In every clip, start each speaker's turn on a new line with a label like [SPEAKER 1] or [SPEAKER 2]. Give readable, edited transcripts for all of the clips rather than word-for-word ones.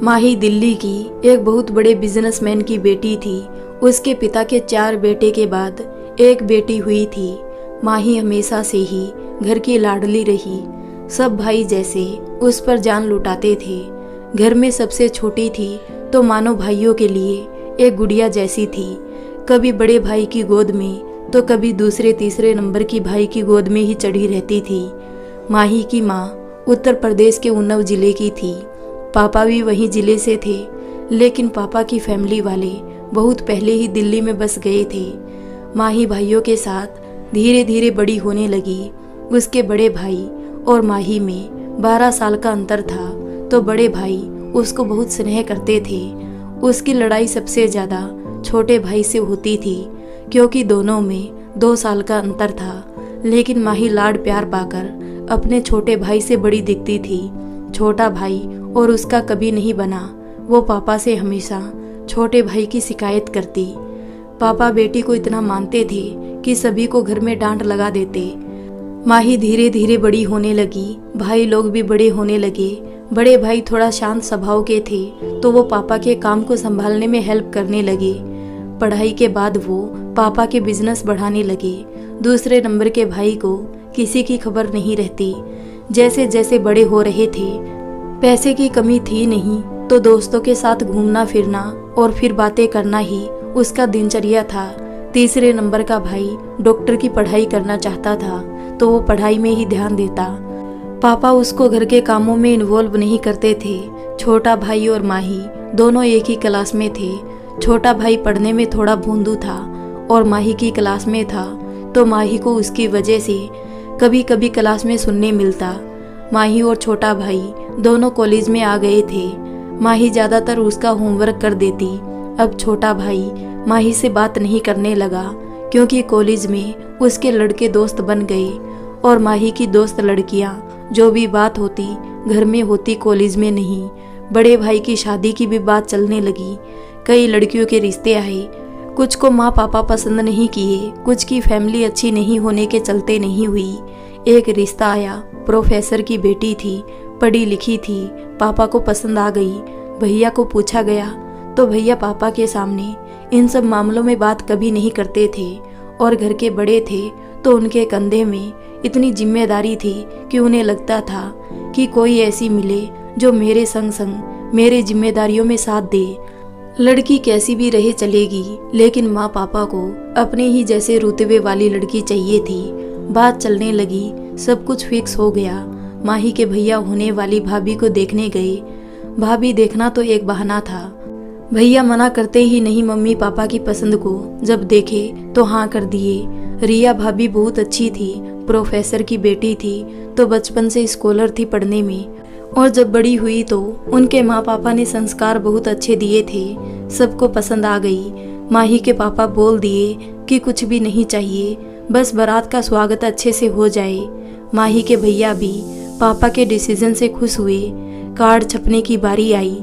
[SPEAKER 1] माही दिल्ली की एक बहुत बड़े बिजनेसमैन की बेटी थी। उसके पिता के 4 बेटे के बाद एक बेटी हुई थी। माही हमेशा से ही घर की लाडली रही। सब भाई जैसे उस पर जान लुटाते थे। घर में सबसे छोटी थी तो मानो भाइयों के लिए एक गुड़िया जैसी थी। कभी बड़े भाई की गोद में तो कभी दूसरे तीसरे नंबर की भाई की गोद में ही चढ़ी रहती थी। माही की माँ उत्तर प्रदेश के उन्नाव जिले की थी। पापा भी वहीं जिले से थे, लेकिन पापा की फैमिली वाले बहुत पहले ही दिल्ली में बस गए थे। माही भाइयों के साथ धीरे धीरे बड़ी होने लगी। उसके बड़े भाई और माही में 12 साल का अंतर था, तो बड़े भाई उसको बहुत स्नेह करते थे। उसकी लड़ाई सबसे ज़्यादा छोटे भाई से होती थी, क्योंकि दोनों में 2 साल का अंतर था। लेकिन माही लाड प्यार पाकर अपने छोटे भाई से बड़ी दिखती थी। छोटा भाई और उसका कभी नहीं बना। वो पापा से हमेशा छोटे भाई की शिकायत करती। पापा बेटी को इतना मानते थे कि सभी को घर में डांट लगा देते। माही धीरे धीरे बड़ी होने लगी। भाई लोग भी बड़े होने लगे। बड़े भाई थोड़ा शांत स्वभाव के थे, तो वो पापा के काम को संभालने में हेल्प करने लगे। पढ़ाई के बाद वो पापा के बिजनेस बढ़ाने लगे। दूसरे नंबर के भाई को किसी की खबर नहीं रहती। जैसे जैसे बड़े हो रहे थे, पैसे की कमी थी नहीं, तो दोस्तों के साथ घूमना फिरना और फिर बातें करना ही उसका दिनचर्या था। तीसरे नंबर का भाई डॉक्टर की पढ़ाई करना चाहता था, तो वो पढ़ाई में ही ध्यान देता। पापा उसको घर के कामों में इन्वॉल्व नहीं करते थे। छोटा भाई और माही दोनों एक ही क्लास में थे। छोटा भाई पढ़ने में थोड़ा भोंदू था और माही की क्लास में था, तो माही को उसकी वजह से कभी कभी क्लास में सुनने मिलता। माही और छोटा भाई दोनों कॉलेज में आ गए थे। माही ज़्यादातर उसका होमवर्क कर देती। अब छोटा भाई माही से बात नहीं करने लगा, क्योंकि कॉलेज में उसके लड़के दोस्त बन गए और माही की दोस्त लड़कियां जो भी बात होती घर में होती, कॉलेज में नहीं। बड़े भाई की शादी की भी बात चलने लगी। कई लड़कियों के रिश्ते आए। कुछ को माँ पापा पसंद नहीं किए, कुछ की फैमिली अच्छी नहीं होने के चलते नहीं हुई। एक रिश्ता आया, प्रोफेसर की बेटी थी, पढ़ी लिखी थी, पापा को पसंद आ गई। भैया को पूछा गया तो भैया पापा के सामने इन सब मामलों में बात कभी नहीं करते थे, और घर के बड़े थे तो उनके कंधे में इतनी जिम्मेदारी थी कि उन्हें लगता था कि कोई ऐसी मिले जो मेरे संग संग मेरे जिम्मेदारियों में साथ दे। लड़की कैसी भी रहे चलेगी, लेकिन माँ पापा को अपने ही जैसे रुतबे वाली लड़की चाहिए थी। बात चलने लगी, सब कुछ फिक्स हो गया। माही के भैया होने वाली भाभी को देखने गए। भाभी देखना तो एक बहाना था। भैया मना करते ही नहीं मम्मी पापा की पसंद को जब देखे तो हाँ कर दिए। रिया भाभी बहुत अच्छी थी, प्रोफेसर की बेटी थी, तो बचपन से स्कॉलर थी पढ़ने में, और जब बड़ी हुई तो उनके माँ पापा ने संस्कार बहुत अच्छे दिए थे। सबको पसंद आ गई। माही के पापा बोल दिए कि कुछ भी नहीं चाहिए, बस बारात का स्वागत अच्छे से हो जाए। माही के भैया भी पापा के डिसीजन से खुश हुए। कार्ड छपने की बारी आई।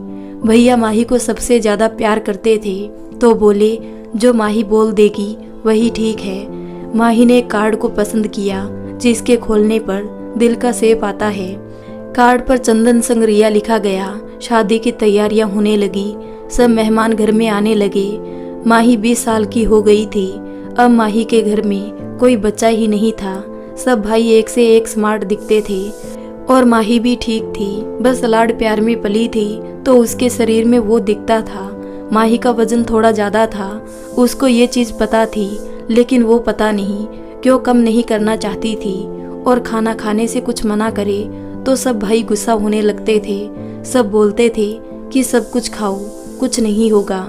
[SPEAKER 1] भैया माही को सबसे ज़्यादा प्यार करते थे, तो बोले जो माही बोल देगी वही ठीक है। माही ने कार्ड को पसंद किया, जिसके खोलने पर दिल का शेप आता है। कार्ड पर चंदन संग रिया लिखा गया। शादी की तैयारियां होने लगी। सब मेहमान घर में आने लगे। माही 20 साल की हो गई थी। अब माही के घर में कोई बच्चा ही नहीं था। सब भाई एक से एक स्मार्ट दिखते थे, और माही भी ठीक थी। बस लाड प्यार में पली थी, तो उसके शरीर में वो दिखता था। माही का वजन थोड़ा ज़्यादा था। उसको ये चीज़ पता थी, लेकिन वो पता नहीं क्यों कम नहीं करना चाहती थी, और खाना खाने से कुछ मना करे तो सब भाई गुस्सा होने लगते थे। सब बोलते थे कि सब कुछ खाओ, कुछ नहीं होगा।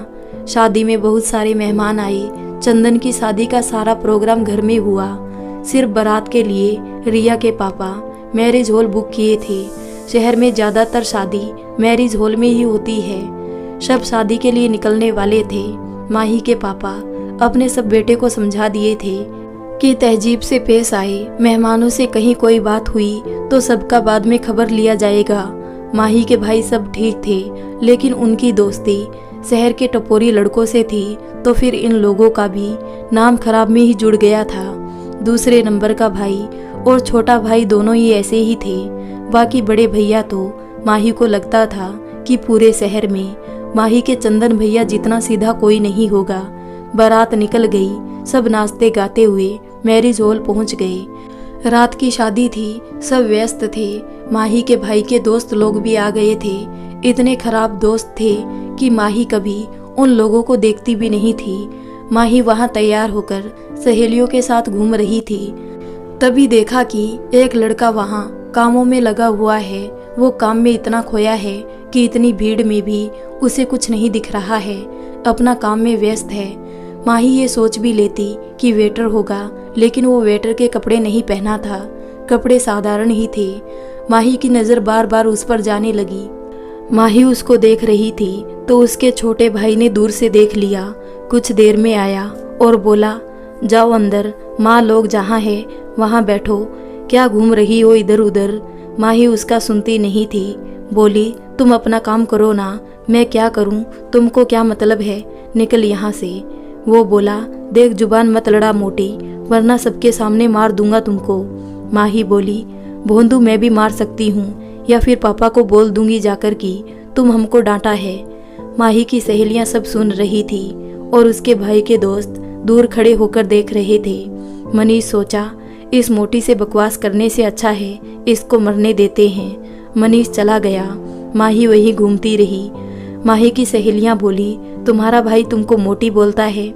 [SPEAKER 1] शादी में बहुत सारे मेहमान आए। चंदन की शादी का सारा प्रोग्राम घर में हुआ। सिर्फ बारात के लिए रिया के पापा मैरिज हॉल बुक किए थे। शहर में ज़्यादातर शादी मैरिज हॉल में ही होती है। सब शादी के लिए निकलने वाले थे। माही के पापा अपने सब बेटे को समझा दिए थे कि तहजीब से पेश आए। मेहमानों से कहीं कोई बात हुई तो सबका बाद में खबर लिया जाएगा। माही के भाई सब ठीक थे, लेकिन उनकी दोस्ती शहर के टपोरी लड़कों से थी, तो फिर इन लोगों का भी नाम खराब में ही जुड़ गया था। दूसरे नंबर का भाई और छोटा भाई दोनों ही ऐसे ही थे। बाकी बड़े भैया तो माही को लगता था कि पूरे शहर में माही के चंदन भैया जितना सीधा कोई नहीं होगा। बारात निकल गई। सब नाचते गाते हुए मैरिज हॉल पहुंच गए। रात की शादी थी, सब व्यस्त थे। माही के भाई के दोस्त लोग भी आ गए थे। इतने खराब दोस्त थे कि माही कभी उन लोगों को देखती भी नहीं थी। माही वहां तैयार होकर सहेलियों के साथ घूम रही थी। तभी देखा कि एक लड़का वहां कामों में लगा हुआ है। वो काम में इतना खोया है कि इतनी भीड़ में भी उसे कुछ नहीं दिख रहा है, अपना काम में व्यस्त है। माही ये सोच भी लेती कि वेटर होगा, लेकिन वो वेटर के कपड़े नहीं पहना था, कपड़े साधारण ही थे। माही की नज़र बार बार उस पर जाने लगी। माही उसको देख रही थी तो उसके छोटे भाई ने दूर से देख लिया। कुछ देर में आया और बोला, जाओ अंदर, माँ लोग जहाँ है वहाँ बैठो, क्या घूम रही हो इधर उधर। माही उसका सुनती नहीं थी। बोली, तुम अपना काम करो ना, मैं क्या करूं, तुमको क्या मतलब है, निकल यहाँ से। वो बोला, देख जुबान मत लड़ा मोटी, वरना सबके सामने मार दूंगा तुमको। माही बोली, भोंदू मैं भी मार सकती हूँ, या फिर पापा को बोल दूंगी जाकर कि तुम हमको डांटा है। माही की सहेलियां सब सुन रही थी और उसके भाई के दोस्त दूर खड़े होकर देख रहे थे। मनीष सोचा, इस मोटी से बकवास करने से अच्छा है इसको मरने देते हैं। मनीष चला गया। माही वही घूमती रही। माही की सहेलियां बोली, तुम्हारा भाई तुमको मोटी बोलता है।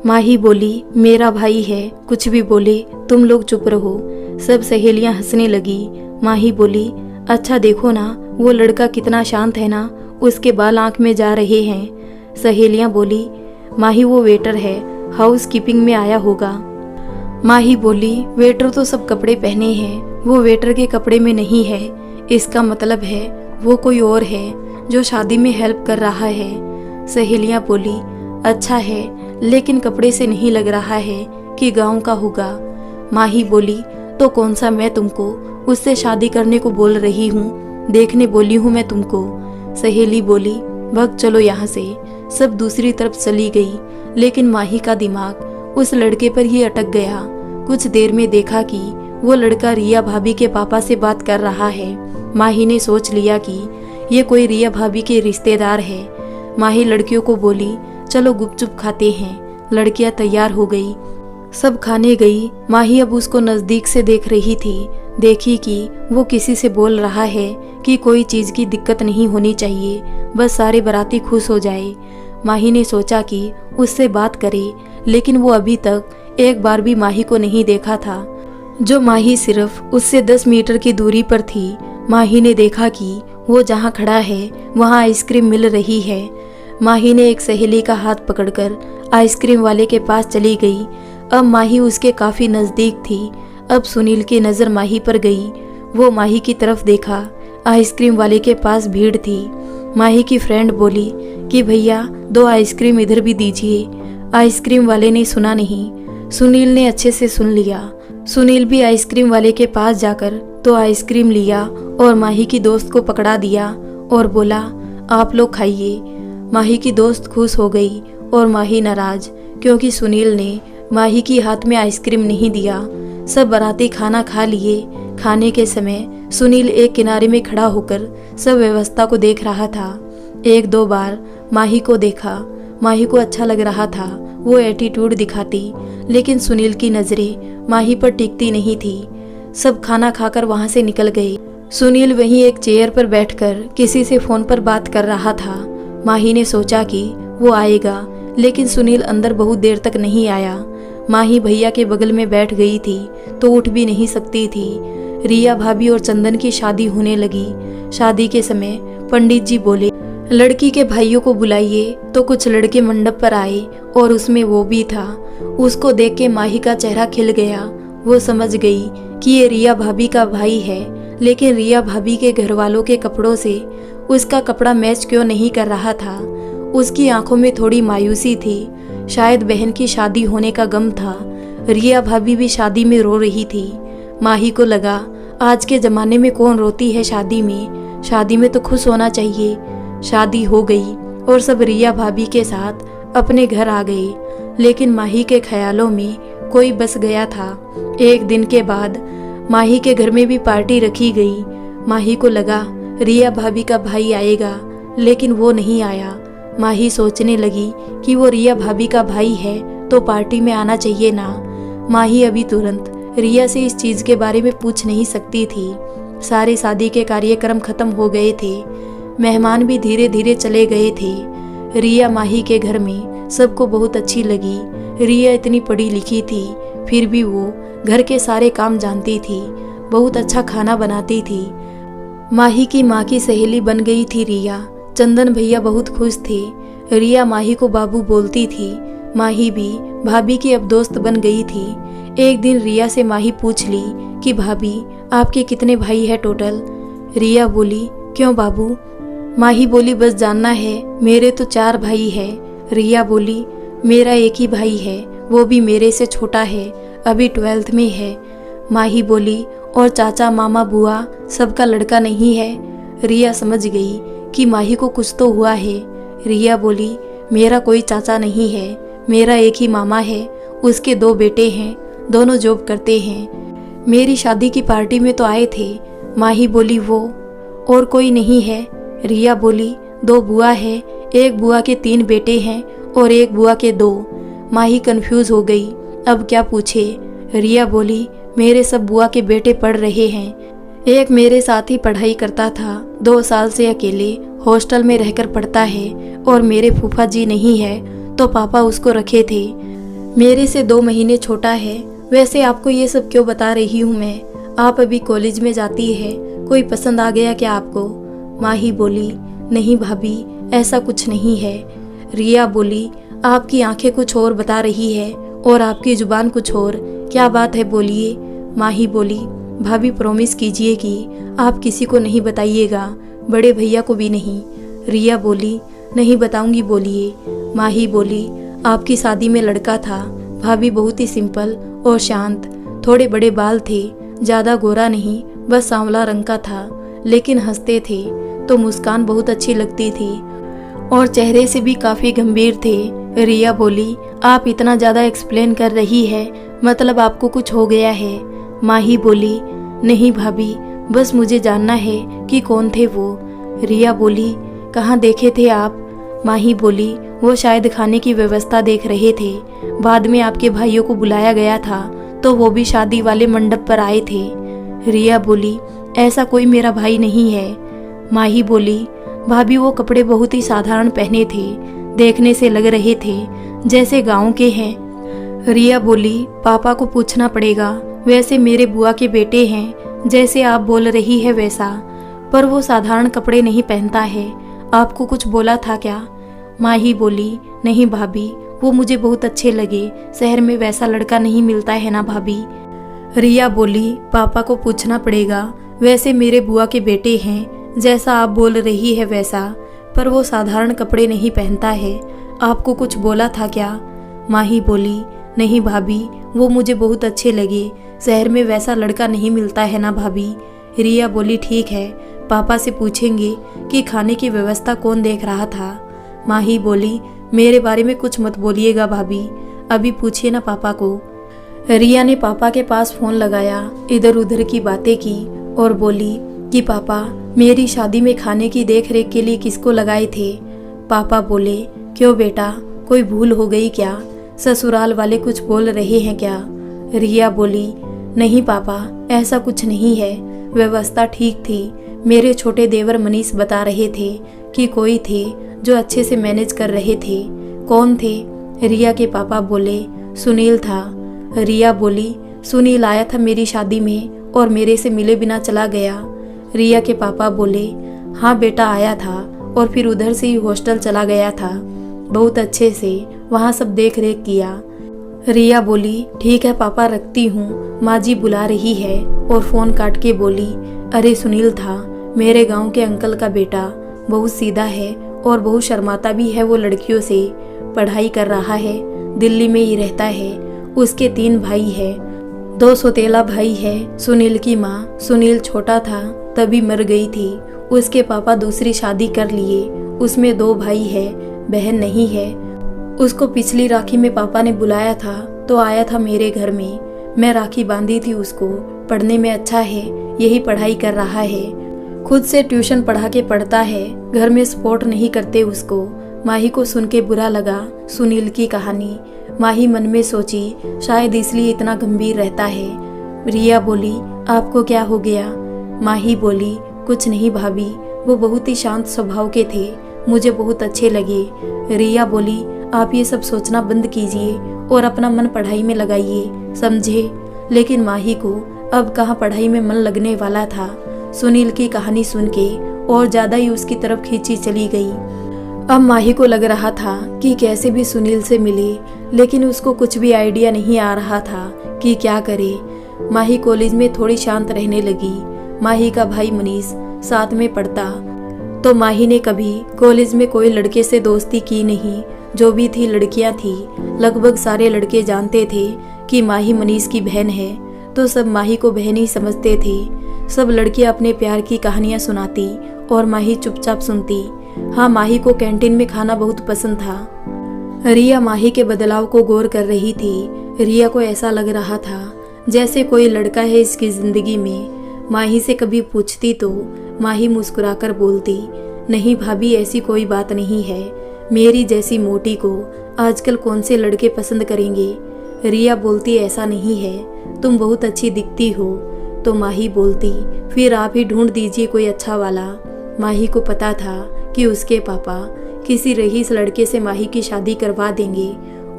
[SPEAKER 1] माही बोली, मेरा भाई है, कुछ भी बोले, तुम लोग चुप रहो। सब सहेलियां हंसने लगी। माही बोली, अच्छा देखो ना, वो लड़का कितना शांत है ना, उसके बाल आंख में जा रहे हैं। सहेलियां बोली, माही वो वेटर है, हाउस कीपिंग में आया होगा। माही बोली, वेटर तो सब कपड़े पहने हैं, वो वेटर के कपड़े में नहीं है। इसका मतलब है वो कोई और है जो शादी में हेल्प कर रहा है। सहेलियां बोली, अच्छा है, लेकिन कपड़े से नहीं लग रहा है कि गांव का होगा। माही बोली, तो कौन सा मैं तुमको उससे शादी करने को बोल रही हूँ, देखने बोली हूँ मैं तुमको। सहेली बोली, भग चलो यहाँ से। सब दूसरी तरफ चली गई, लेकिन माही का दिमाग उस लड़के पर ही अटक गया। कुछ देर में देखा कि वो लड़का रिया भाभी के पापा से बात कर रहा है। माही ने सोच लिया कि ये कोई रिया भाभी के रिश्तेदार है। माही लड़कियों को बोली, चलो गुपचुप खाते हैं। लड़कियां तैयार हो गई, सब खाने गई। माही अब उसको नजदीक से देख रही थी। देखी कि वो किसी से बोल रहा है कि कोई चीज की दिक्कत नहीं होनी चाहिए, बस सारे बाराती खुश हो जाए। माही ने सोचा कि उससे बात करे, लेकिन वो अभी तक एक बार भी माही को नहीं देखा था। जो माही सिर्फ उससे 10 मीटर की दूरी पर थी। माही ने देखा कि वो जहाँ खड़ा है वहाँ आइसक्रीम मिल रही है। माही ने एक सहेली का हाथ पकड़कर आइसक्रीम वाले के पास चली गई। अब माही उसके काफी नजदीक थी। अब सुनील की नजर माही पर गई। वो माही की तरफ देखा। आइसक्रीम वाले के पास भीड़ थी। माही की फ्रेंड बोली कि भैया 2 आइसक्रीम इधर भी दीजिए। आइसक्रीम वाले ने सुना नहीं। सुनील ने अच्छे से सुन लिया। सुनील भी आइसक्रीम वाले के पास जाकर तो आइसक्रीम लिया और माही की दोस्त को पकड़ा दिया और बोला, आप लोग खाइए। माही की दोस्त खुश हो गई और माही नाराज, क्योंकि सुनील ने माही की हाथ में आइसक्रीम नहीं दिया। सब बाराती खाना खा लिए। खाने के समय सुनील एक किनारे में खड़ा होकर सब व्यवस्था को देख रहा था। 1-2 बार माही को देखा। माही को अच्छा लग रहा था, वो एटीट्यूड दिखाती, लेकिन सुनील की नजरें माही पर टिकती नहीं थी। सब खाना खाकर वहां से निकल गए। सुनील वहीं एक चेयर पर बैठकर किसी से फोन पर बात कर रहा था। माही ने सोचा कि वो आएगा, लेकिन सुनील अंदर बहुत देर तक नहीं आया। माही भैया के बगल में बैठ गई थी तो उठ भी नहीं सकती थी। रिया भाभी और चंदन की शादी होने लगी। शादी के समय पंडित जी बोले, लड़की के भाइयों को बुलाइए, तो कुछ लड़के मंडप पर आए और उसमें वो भी था। उसको देख के माही का चेहरा खिल गया। वो समझ गई कि ये रिया भाभी का भाई है, लेकिन रिया भाभी के घर वालों के कपड़ों से उसका कपड़ा मैच क्यों नहीं कर रहा था। उसकी आंखों में थोड़ी मायूसी थी, शायद बहन की शादी होने का गम था। रिया भाभी भी शादी में रो रही थी। माही को लगा, आज के ज़माने में कौन रोती है शादी में, शादी में तो खुश होना चाहिए। शादी हो गई और सब रिया भाभी के साथ अपने घर आ गए, लेकिन माही के ख्यालों में कोई बस गया था। एक दिन के बाद माही के घर में भी पार्टी रखी गई। माही को लगा रिया भाभी का भाई आएगा, लेकिन वो नहीं आया। माही सोचने लगी कि वो रिया भाभी का भाई है तो पार्टी में आना चाहिए ना। माही अभी तुरंत रिया से इस चीज़ के बारे में पूछ नहीं सकती थी। सारे शादी के कार्यक्रम खत्म हो गए थे, मेहमान भी धीरे धीरे चले गए थे। रिया माही के घर में सबको बहुत अच्छी लगी। रिया इतनी पढ़ी लिखी थी, फिर भी वो घर के सारे काम जानती थी, बहुत अच्छा खाना बनाती थी। माही की माँ की सहेली बन गई थी रिया। चंदन भैया बहुत खुश थे। रिया माही को बाबू बोलती थी। माही भी भाभी की अब दोस्त बन गई थी। एक दिन रिया से माही पूछ ली कि भाभी आपके कितने भाई है टोटल। रिया बोली क्यों बाबू। माही बोली बस जानना है, मेरे तो 4 भाई है। रिया बोली मेरा एक ही भाई है, वो भी मेरे से छोटा है, अभी 12th में है। माही बोली और चाचा मामा बुआ सबका लड़का नहीं है। रिया समझ गई कि माही को कुछ तो हुआ है। रिया बोली मेरा कोई चाचा नहीं है, मेरा एक ही मामा है, उसके 2 बेटे हैं, दोनों जॉब करते हैं। मेरी शादी की पार्टी में तो आए थे। माही बोली वो और कोई नहीं है। रिया बोली 2 बुआ है, एक बुआ के 3 बेटे हैं और एक बुआ के 2। माही कंफ्यूज हो गई, अब क्या पूछे। रिया बोली मेरे सब बुआ के बेटे पढ़ रहे हैं, एक मेरे साथ ही पढ़ाई करता था, 2 साल से अकेले हॉस्टल में रहकर पढ़ता है, और मेरे फूफा जी नहीं है तो पापा उसको रखे थे, मेरे से 2 महीने छोटा है। वैसे आपको ये सब क्यों बता रही हूँ मैं, आप अभी कॉलेज में जाती है, कोई पसंद आ गया क्या आपको। माही बोली नहीं भाभी ऐसा कुछ नहीं है। रिया बोली आपकी आंखें कुछ और बता रही है और आपकी जुबान कुछ और, क्या बात है बोलिए। माही बोली भाभी प्रॉमिस कीजिए कि आप किसी को नहीं बताइएगा, बड़े भैया को भी नहीं। रिया बोली नहीं बताऊंगी बोलिए। माही बोली आपकी शादी में लड़का था, भाभी बहुत ही सिंपल और शांत, थोड़े बड़े बाल थे, ज़्यादा गोरा नहीं, बस सांवला रंग का था, लेकिन हंसते थे तो मुस्कान बहुत अच्छी लगती थी और चेहरे से भी काफ़ी गंभीर थे। रिया बोली आप इतना ज़्यादा एक्सप्लेन कर रही है, मतलब आपको कुछ हो गया है। माही बोली नहीं भाभी बस मुझे जानना है कि कौन थे वो। रिया बोली कहाँ देखे थे आप। माही बोली वो शायद खाने की व्यवस्था देख रहे थे, बाद में आपके भाइयों को बुलाया गया था तो वो भी शादी वाले मंडप पर आए थे। रिया बोली ऐसा कोई मेरा भाई नहीं है। माही बोली भाभी वो कपड़े बहुत ही साधारण पहने थे, देखने से लग रहे थे जैसे गांव के हैं। रिया बोली पापा को पूछना पड़ेगा, वैसे मेरे बुआ के बेटे हैं, जैसे आप बोल रही है वैसा, पर वो साधारण कपड़े नहीं पहनता है, आपको कुछ बोला था क्या। माही बोली नहीं भाभी वो मुझे बहुत अच्छे लगे, शहर में वैसा लड़का नहीं मिलता है ना भाभी। रिया बोली पापा को पूछना पड़ेगा, वैसे मेरे बुआ के बेटे हैं, जैसा आप बोल रही है वैसा, पर वो साधारण कपड़े नहीं पहनता है, आपको कुछ बोला था क्या। माही बोली नहीं भाभी वो मुझे बहुत अच्छे लगे, शहर में वैसा लड़का नहीं मिलता है ना भाभी। रिया बोली ठीक है, पापा से पूछेंगे कि खाने की व्यवस्था कौन देख रहा था। माही बोली मेरे बारे में कुछ मत बोलिएगा भाभी, अभी पूछिए ना पापा को। रिया ने पापा के पास फ़ोन लगाया, इधर उधर की बातें की और बोली कि पापा मेरी शादी में खाने की देख रेख के लिए किसको लगाए थे। पापा बोले क्यों बेटा कोई भूल हो गई क्या, ससुराल वाले कुछ बोल रहे हैं क्या। रिया बोली नहीं पापा ऐसा कुछ नहीं है, व्यवस्था ठीक थी, मेरे छोटे देवर मनीष बता रहे थे कि कोई थे जो अच्छे से मैनेज कर रहे थे। कौन थे। रिया के पापा बोले सुनील था। रिया बोली सुनील आया था मेरी शादी में और मेरे से मिले बिना चला गया। रिया के पापा बोले हाँ बेटा आया था और फिर उधर से ही हॉस्टल चला गया था, बहुत अच्छे से वहाँ सब देख रेख किया। रिया बोली ठीक है पापा रखती हूँ, माँ जी बुला रही है, और फ़ोन काट के बोली अरे सुनील था, मेरे गांव के अंकल का बेटा, बहुत सीधा है और बहुत शर्माता भी है, वो लड़कियों से पढ़ाई कर रहा है, दिल्ली में ही रहता है, उसके 3 भाई है, 2 सौतेला भाई है। सुनील की माँ, सुनील छोटा था तभी मर गई थी, उसके पापा दूसरी शादी कर लिए, उसमें 2 भाई है, बहन नहीं है। उसको पिछली राखी में पापा ने बुलाया था तो आया था मेरे घर में, मैं राखी बांधी थी उसको, पढ़ने में अच्छा है, यही पढ़ाई कर रहा है, खुद से ट्यूशन पढ़ा के पढ़ता है, घर में सपोर्ट नहीं करते उसको। माही को सुन के बुरा लगा सुनील की कहानी। माही मन में सोची शायद इसलिए इतना गंभीर रहता है। रिया बोली, आपको क्या हो गया? माही बोली, कुछ नहीं भाभी, वो बहुत ही शांत स्वभाव के थे, मुझे बहुत अच्छे लगे। रिया बोली, आप ये सब सोचना बंद कीजिए और अपना मन पढ़ाई में लगाइए, समझे? लेकिन माही को अब कहाँ पढ़ाई में मन लगने वाला था। सुनील की कहानी सुन के और ज्यादा ही उसकी तरफ खींची चली गई। अब माही को लग रहा था कि कैसे भी सुनील से मिले, लेकिन उसको कुछ भी आइडिया नहीं आ रहा था कि क्या करे। माही कॉलेज में थोड़ी शांत रहने लगी। माही का भाई मनीष साथ में पढ़ता, तो माही ने कभी कॉलेज में कोई लड़के से दोस्ती की नहीं। जो भी थी लड़कियां थी, लगभग सारे लड़के जानते थे कि माही मनीष की बहन है, तो सब माही को बहन ही समझते थे। सब लड़कियां अपने प्यार की कहानियां सुनाती और माही चुपचाप सुनती। हाँ, माही को कैंटीन में खाना बहुत पसंद था। रिया माही के बदलाव को गौर कर रही थी। रिया को ऐसा लग रहा था जैसे कोई लड़का है इसकी जिंदगी में। माही से कभी पूछती तो माही मुस्कुराकर बोलती, नहीं भाभी, ऐसी कोई बात नहीं है, मेरी जैसी मोटी को आजकल कौन से लड़के पसंद करेंगे। रिया बोलती, ऐसा नहीं है, तुम बहुत अच्छी दिखती हो। तो माही बोलती, फिर आप ही ढूंढ दीजिए कोई अच्छा वाला। माही को पता था कि उसके पापा किसी रईस लड़के से माही की शादी करवा देंगे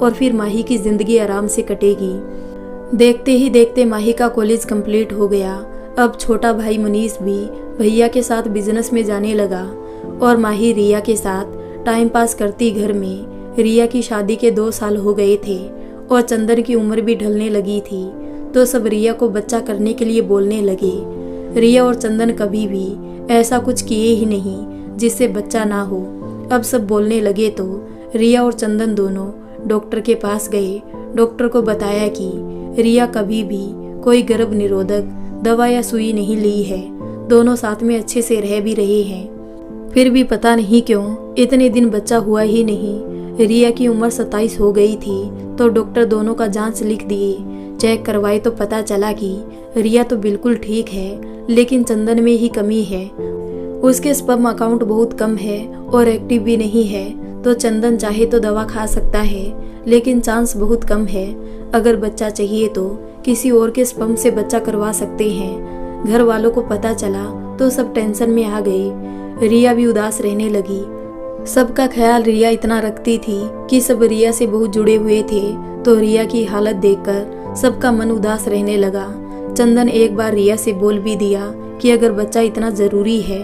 [SPEAKER 1] और फिर माही की जिंदगी आराम से कटेगी। देखते ही देखते माही का कॉलेज कंप्लीट हो गया। अब छोटा भाई मनीष भी भैया के साथ बिजनेस में जाने लगा और माही रिया के साथ टाइम पास करती घर में। रिया की शादी के 2 साल हो गए थे और चंदन की उम्र भी ढलने लगी थी, तो सब रिया को बच्चा करने के लिए बोलने लगे। रिया और चंदन कभी भी ऐसा कुछ किए ही नहीं जिससे बच्चा ना हो। अब सब बोलने लगे तो रिया और चंदन दोनों डॉक्टर के पास गए। डॉक्टर को बताया कि रिया कभी भी कोई गर्भ निरोधक दवा या सुई नहीं ली है। दोनों साथ में अच्छे से रह भी रहे हैं, फिर भी पता नहीं क्यों इतने दिन बच्चा हुआ ही नहीं। रिया की उम्र 27 हो गई थी, तो डॉक्टर दोनों का जांच लिख दिए। चेक करवाए तो पता चला कि रिया तो बिल्कुल ठीक है, लेकिन चंदन में ही कमी है। उसके स्पर्म अकाउंट बहुत कम है और एक्टिव भी नहीं है, तो चंदन चाहे तो दवा खा सकता है, लेकिन चांस बहुत कम है। अगर बच्चा चाहिए तो किसी और के स्पर्म से बच्चा करवा सकते हैं। घर वालों को पता चला तो सब टेंशन में आ गए। रिया भी उदास रहने लगी। सबका ख्याल रिया इतना रखती थी कि सब रिया से बहुत जुड़े हुए थे, तो रिया की हालत देखकर सबका मन उदास रहने लगा। चंदन एक बार रिया से बोल भी दिया कि अगर बच्चा इतना जरूरी है,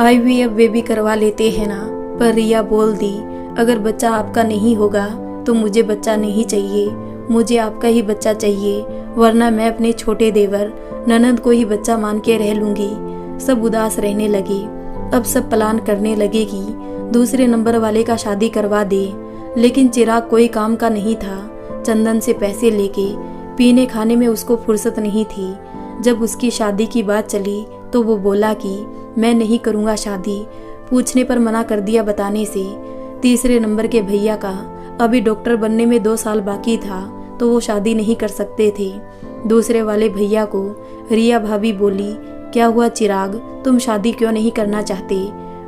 [SPEAKER 1] IVF बेबी करवा लेते हैं ना। पर रिया बोल दी, अगर बच्चा आपका नहीं होगा तो मुझे बच्चा नहीं चाहिए, मुझे आपका ही बच्चा चाहिए, वरना मैं अपने छोटे देवर ननद को ही बच्चा मान के रह लूंगी। सब उदास रहने लगे। अब सब प्लान करने लगे कि दूसरे नंबर वाले का शादी करवा दे, लेकिन चिराग कोई काम का नहीं था। चंदन से पैसे लेके पीने खाने में उसको फुर्सत नहीं थी। जब उसकी शादी की बात चली तो वो बोला कि मैं नहीं करूँगा शादी। पूछने पर मना कर दिया बताने से। तीसरे नंबर के भैया का अभी डॉक्टर बनने में 2 साल बाकी था, तो वो शादी नहीं कर सकते थे। दूसरे वाले भैया को रिया भाभी बोली, क्या हुआ चिराग, तुम शादी क्यों नहीं करना चाहते?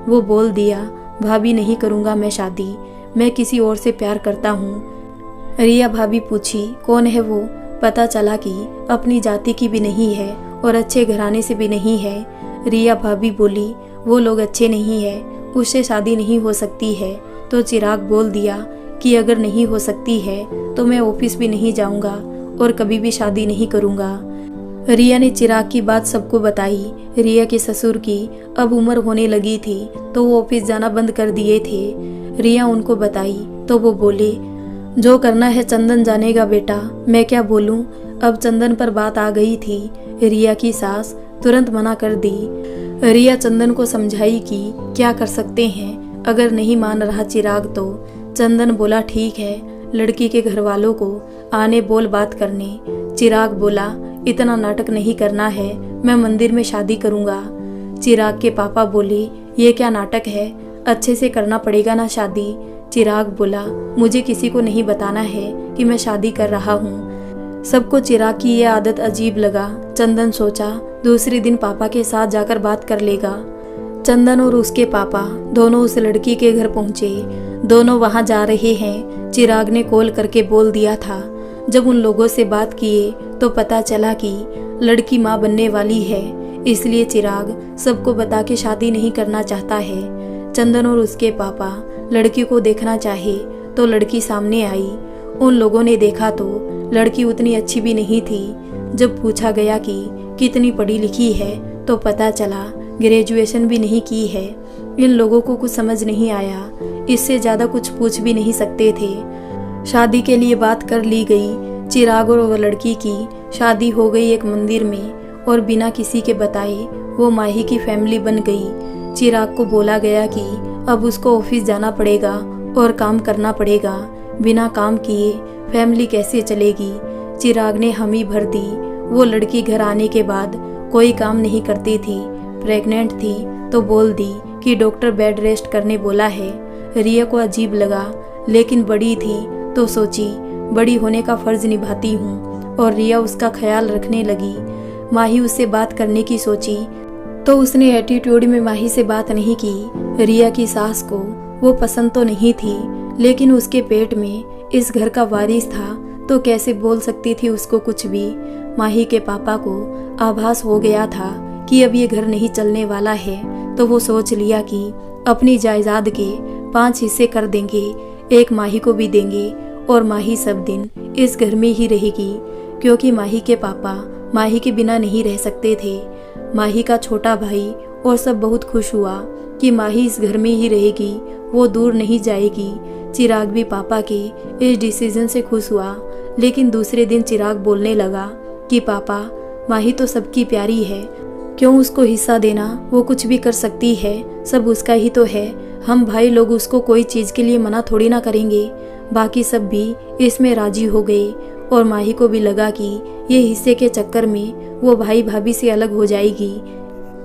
[SPEAKER 1] वो बोल दिया, भाभी नहीं करूँगा मैं शादी, मैं किसी और से प्यार करता हूँ। रिया भाभी पूछी, कौन है वो? पता चला कि अपनी जाति की भी नहीं है और अच्छे घराने से भी नहीं है। रिया भाभी बोली, वो लोग अच्छे नहीं है, उससे शादी नहीं हो सकती है। तो चिराग बोल दिया कि अगर नहीं हो सकती है तो मैं ऑफिस भी नहीं जाऊंगा और कभी भी शादी नहीं करूंगा। रिया ने चिराग की बात सबको बताई। रिया के ससुर की अब उम्र होने लगी थी, तो वो ऑफिस जाना बंद कर दिए थे। रिया उनको बताई तो वो बोले, जो करना है चंदन जानेगा बेटा, मैं क्या बोलूं। अब चंदन पर बात आ गई थी। रिया की सास तुरंत मना कर दी। रिया चंदन को समझाई कि क्या कर सकते हैं, अगर नहीं मान रहा चिराग तो। चंदन बोला, ठीक है, लड़की के घर वालों को आने बोल बात करने। चिराग बोला, इतना नाटक नहीं करना है, मैं मंदिर में शादी करूंगा। चिराग के पापा बोले, ये क्या नाटक है, अच्छे से करना पड़ेगा ना शादी। चिराग बोला, मुझे किसी को नहीं बताना है कि मैं शादी कर रहा हूँ। सबको चिराग की यह आदत अजीब लगा। चंदन सोचा दूसरे दिन पापा के साथ जाकर बात कर लेगा। चंदन और उसके पापा दोनों उस लड़की के घर पहुंचे। दोनों वहां जा रहे हैं। चिराग ने कॉल करके बोल दिया था। जब उन लोगों से बात किए तो पता चला कि लड़की माँ बनने वाली है, इसलिए चिराग सबको बता के शादी नहीं करना चाहता है। चंदन और उसके पापा लड़की को देखना चाहे तो लड़की सामने आई। उन लोगों ने देखा तो लड़की उतनी अच्छी भी नहीं थी। जब पूछा गया कि कितनी पढ़ी लिखी है तो पता चला ग्रेजुएशन भी नहीं की है। इन लोगों को कुछ समझ नहीं आया, इससे ज़्यादा कुछ पूछ भी नहीं सकते थे। शादी के लिए बात कर ली गई। चिराग और वो लड़की की शादी हो गई एक मंदिर में और बिना किसी के बताए वो माही की फैमिली बन गई। चिराग को बोला गया कि अब उसको ऑफिस जाना पड़ेगा और काम करना पड़ेगा। बिना काम किए फैमिली कैसे चलेगी। चिराग ने हामी भर दी। वो लड़की घर आने के बाद कोई काम नहीं करती थी। प्रेग्नेंट थी तो बोल दी कि डॉक्टर बेड रेस्ट करने बोला है। रिया को अजीब लगा, लेकिन बड़ी थी तो सोची बड़ी होने का फर्ज निभाती हूँ, और रिया उसका ख्याल रखने लगी। माही उससे बात करने की सोची तो उसने एटीट्यूड में माही से बात नहीं की। रिया की सास को वो पसंद तो नहीं थी, लेकिन उसके पेट में इस घर का वारिस था तो कैसे बोल सकती थी उसको कुछ भी। माही के पापा को आभास हो गया था कि अब ये घर नहीं चलने वाला है, तो वो सोच लिया कि अपनी जायदाद के 5 हिस्से कर देंगे, एक माही को भी देंगे और माही सब दिन इस घर में ही रहेगी, क्योंकि माही के पापा माही के बिना नहीं रह सकते थे। माही का छोटा भाई और सब बहुत खुश हुआ कि माही इस घर में ही रहेगी, वो दूर नहीं जाएगी। चिराग भी पापा के इस डिसीजन से खुश हुआ, लेकिन दूसरे दिन चिराग बोलने लगा कि पापा, माही तो सबकी प्यारी है, क्यों उसको हिस्सा देना, वो कुछ भी कर सकती है, सब उसका ही तो है। हम भाई लोग उसको कोई चीज़ के लिए मना थोड़ी ना करेंगे। बाकी सब भी इसमें राजी हो गए और माही को भी लगा कि ये हिस्से के चक्कर में वो भाई भाभी से अलग हो जाएगी,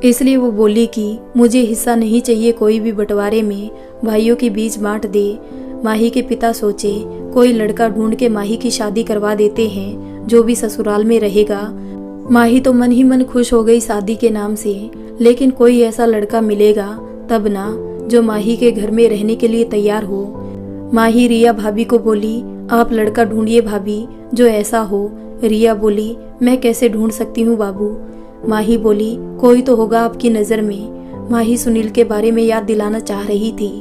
[SPEAKER 1] इसलिए वो बोली कि मुझे हिस्सा नहीं चाहिए कोई भी बंटवारे में, भाइयों के बीच बांट दे। माही के पिता सोचे कोई लड़का ढूंढ के माही की शादी करवा देते हैं, जो भी ससुराल में रहेगा। माही तो मन ही मन खुश हो गई शादी के नाम से, लेकिन कोई ऐसा लड़का मिलेगा तब ना जो माही के घर में रहने के लिए तैयार हो। माही रिया भाभी को बोली, आप लड़का ढूंढिए भाभी जो ऐसा हो। रिया बोली, मैं कैसे ढूंढ सकती हूँ बाबू। माही बोली, कोई तो होगा आपकी नज़र में। माही सुनील के बारे में याद दिलाना चाह रही थी।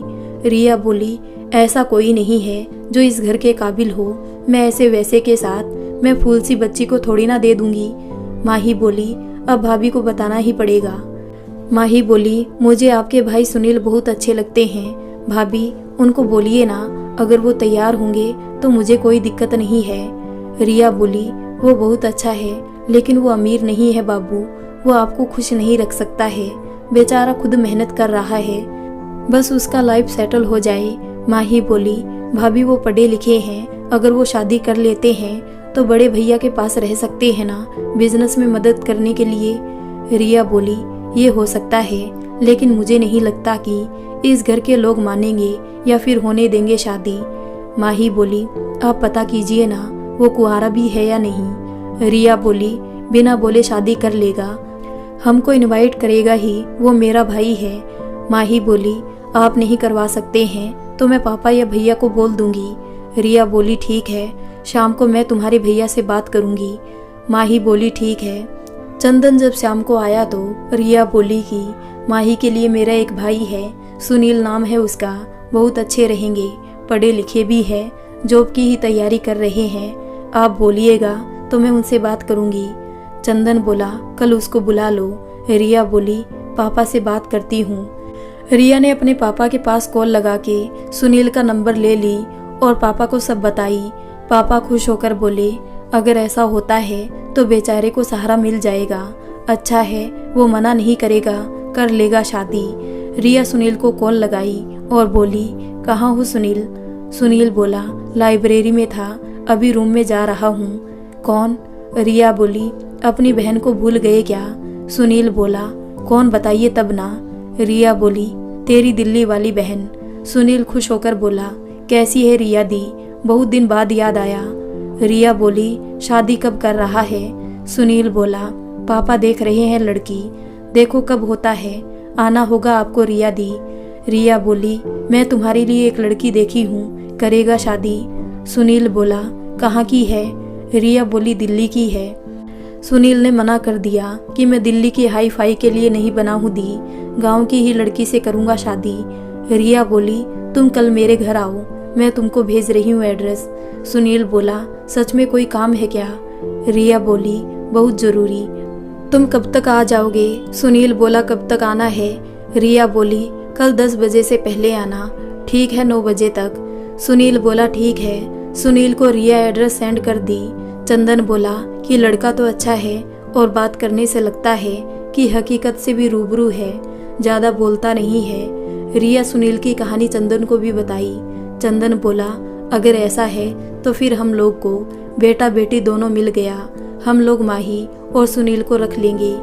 [SPEAKER 1] रिया बोली, ऐसा कोई नहीं है जो इस घर के काबिल हो, मैं ऐसे वैसे के साथ मैं फूल सी बच्ची को थोड़ी ना दे दूंगी। माही बोली, अब भाभी को बताना ही पड़ेगा। माही बोली, मुझे आपके भाई सुनील बहुत अच्छे लगते हैं भाभी, उनको बोलिए ना, अगर वो तैयार होंगे तो मुझे कोई दिक्कत नहीं है। रिया बोली, वो बहुत अच्छा है, लेकिन वो अमीर नहीं है बाबू, वो आपको खुश नहीं रख सकता है, बेचारा खुद मेहनत कर रहा है, बस उसका लाइफ सेटल हो जाए। माही बोली, भाभी वो पढ़े लिखे हैं, अगर वो शादी कर लेते हैं तो बड़े भैया के पास रह सकते हैं ना, बिजनेस में मदद करने के लिए। रिया बोली, ये हो सकता है, लेकिन मुझे नहीं लगता कि इस घर के लोग मानेंगे या फिर होने देंगे शादी। माही बोली, आप पता कीजिए ना वो कुंवारा भी है या नहीं। रिया बोली, बिना बोले शादी कर लेगा, हमको इनवाइट करेगा ही, वो मेरा भाई है। माही बोली, आप नहीं करवा सकते हैं तो मैं पापा या भैया को बोल दूंगी। रिया बोली, ठीक है, शाम को मैं तुम्हारे भैया से बात करूंगी। माही बोली, ठीक है। चंदन जब शाम को आया तो रिया बोली कि माही के लिए मेरा एक भाई है, सुनील नाम है उसका, बहुत अच्छे रहेंगे, पढ़े लिखे भी है, जॉब की ही तैयारी कर रहे हैं, आप बोलिएगा तो मैं उनसे बात करूंगी। चंदन बोला, कल उसको बुला लो। रिया बोली, पापा से बात करती हूँ। रिया ने अपने पापा के पास कॉल लगा के सुनील का नंबर ले ली और पापा को सब बताई। पापा खुश होकर बोले, अगर ऐसा होता है तो बेचारे को सहारा मिल जाएगा, अच्छा है, वो मना नहीं करेगा, कर लेगा शादी। रिया सुनील को कॉल लगाई और बोली, कहाँ हो सुनील। सुनील बोला, लाइब्रेरी में था, अभी रूम में जा रहा हूँ। कौन। रिया बोली, अपनी बहन को भूल गए क्या। सुनील बोला, कौन बताइए तब ना। रिया बोली, तेरी दिल्ली वाली बहन। सुनील खुश होकर बोला, कैसी है रिया दी, बहुत दिन बाद याद आया। रिया बोली, शादी कब कर रहा है। सुनील बोला, पापा देख रहे हैं लड़की, देखो कब होता है, आना होगा आपको रिया दी। रिया बोली, मैं तुम्हारे लिए एक लड़की देखी हूँ, करेगा शादी? सुनील बोला, कहाँ की है? रिया बोली, दिल्ली की है। सुनील ने मना कर दिया कि मैं दिल्ली की हाई फाई के लिए नहीं बना हूँ दी, गांव की ही लड़की से करूँगा शादी। रिया बोली, तुम कल मेरे घर आओ, मैं तुमको भेज रही हूँ एड्रेस। सुनील बोला, सच में कोई काम है क्या? रिया बोली, बहुत ज़रूरी। तुम कब तक आ जाओगे? सुनील बोला, कब तक आना है? रिया बोली, कल 10 बजे से पहले आना। ठीक है, 9 बजे तक। सुनील बोला, ठीक है। सुनील को रिया एड्रेस सेंड कर दी। चंदन बोला कि लड़का तो अच्छा है और बात करने से लगता है कि हकीकत से भी रूबरू है, ज़्यादा बोलता नहीं है। रिया सुनील की कहानी चंदन को भी बताई। चंदन बोला, अगर ऐसा है तो फिर हम लोग को बेटा बेटी दोनों मिल गया, हम लोग माही और सुनील को रख लेंगे।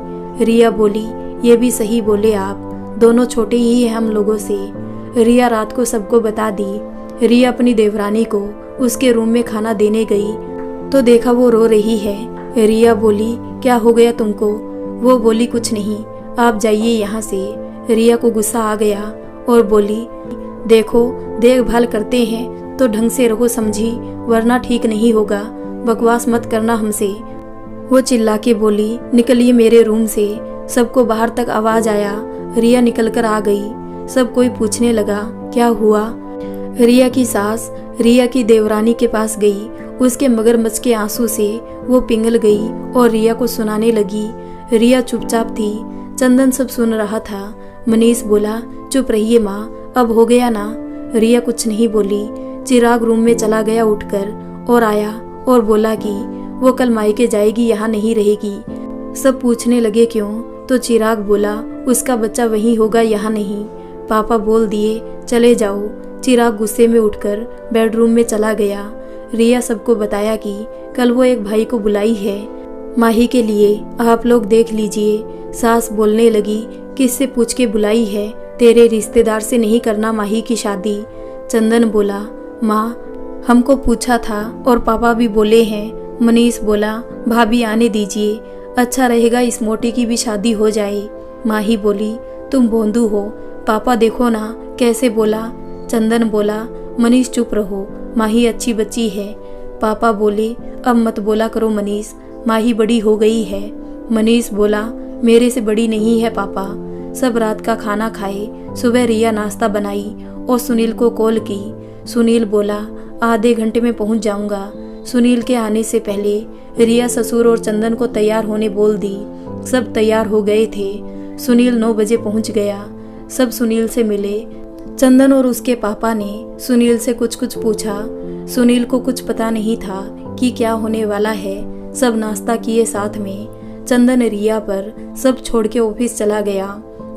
[SPEAKER 1] रिया बोली, ये भी सही बोले आप, दोनों छोटे ही हैं हम लोगों से। रिया रात को सबको बता दी। रिया अपनी देवरानी को उसके रूम में खाना देने गई तो देखा वो रो रही है। रिया बोली, क्या हो गया तुमको? वो बोली, कुछ नहीं, आप जाइए यहाँ से। रिया को गुस्सा आ गया और बोली, देखो देखभाल करते हैं तो ढंग से रहो समझी, वरना ठीक नहीं होगा, बकवास मत करना हमसे। वो चिल्ला के बोली, निकलिए मेरे रूम से। सबको बाहर तक आवाज आया। रिया निकल कर आ गई। सब कोई पूछने लगा, क्या हुआ? रिया की सास रिया की देवरानी के पास गई। उसके मगरमच्छ के आंसू से वो पिघल गई और रिया को सुनाने लगी। रिया चुपचाप थी। चंदन सब सुन रहा था। मनीष बोला, चुप रहिए माँ, अब हो गया ना। रिया कुछ नहीं बोली। चिराग रूम में चला गया उठकर और आया और बोला कि वो कल मायके जाएगी, यहाँ नहीं रहेगी। सब पूछने लगे क्यों, तो चिराग बोला, उसका बच्चा वहीं होगा, यहाँ नहीं। पापा बोल दिए, चले जाओ। चिराग गुस्से में उठकर बेडरूम में चला गया। रिया सबको बताया कि कल वो एक भाई को बुलाई है माही के लिए, आप लोग देख लीजिए। सास बोलने लगी, किससे पूछ के बुलाई है? तेरे रिश्तेदार से नहीं करना माही की शादी। चंदन बोला, माँ हमको पूछा था और पापा भी बोले हैं। मनीष बोला, भाभी आने दीजिए, अच्छा रहेगा इस मोटी की भी शादी हो जाए। माही बोली, तुम भोंदू हो, पापा देखो ना कैसे बोला। चंदन बोला, मनीष चुप रहो, माही अच्छी बच्ची है। पापा बोले, अब मत बोला करो मनीष, माही बड़ी हो गई है। मनीष बोला, मेरे से बड़ी नहीं है पापा। सब रात का खाना खाए। सुबह रिया नाश्ता बनाई और सुनील को कॉल की। सुनील बोला, आधे घंटे में पहुंच जाऊंगा। सुनील के आने से पहले रिया ससुर और चंदन को तैयार होने बोल दी। सब तैयार हो गए थे। सुनील 9 बजे पहुंच गया। सब सुनील से मिले। चंदन और उसके पापा ने सुनील से कुछ कुछ पूछा। सुनील को कुछ पता नहीं था कि क्या होने वाला है। सब नाश्ता किए साथ में। चंदन रिया पर सब छोड़ के ऑफिस चला गया।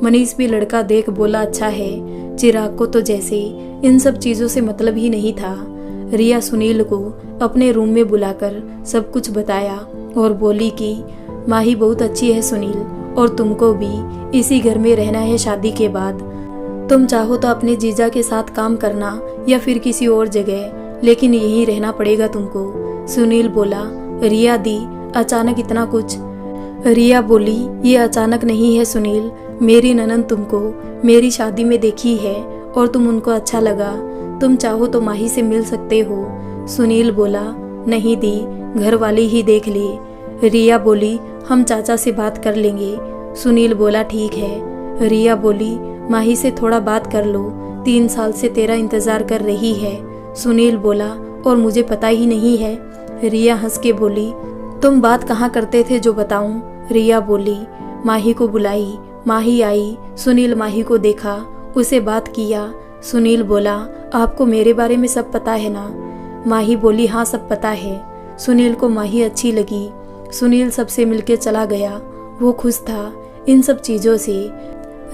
[SPEAKER 1] मनीष भी लड़का देख बोला, अच्छा है। चिराग को तो जैसे इन सब चीजों से मतलब ही नहीं था। रिया सुनील को अपने रूम में बुलाकर सब कुछ बताया और बोली कि माही बहुत अच्छी है सुनील, और तुमको भी इसी घर में रहना है शादी के बाद। तुम चाहो तो अपने जीजा के साथ काम करना या फिर किसी और जगह, लेकिन यहीं रहना पड़ेगा तुमको। सुनील बोला, रिया दी अचानक इतना कुछ? रिया बोली, ये अचानक नहीं है सुनील, मेरी ननद तुमको मेरी शादी में देखी है और तुम उनको अच्छा लगा, तुम चाहो तो माही से मिल सकते हो। सुनील बोला, नहीं दी, घर वाले ही देख ले। रिया बोली, हम चाचा से बात कर लेंगे। सुनील बोला, ठीक है। रिया बोली, माही से थोड़ा बात कर लो, 3 साल से तेरा इंतजार कर रही है। सुनील बोला, और मुझे पता ही नहीं है। रिया हंस के बोली, तुम बात कहाँ करते थे जो बताऊं? रिया बोली, माही को बुलाई, माही आई। सुनील माही को देखा, उसे बात किया। सुनील बोला, आपको मेरे बारे में सब पता है ना? माही बोली, हाँ सब पता है। सुनील को माही अच्छी लगी। सुनील सबसे मिलके चला गया। वो खुश था इन सब चीज़ों से।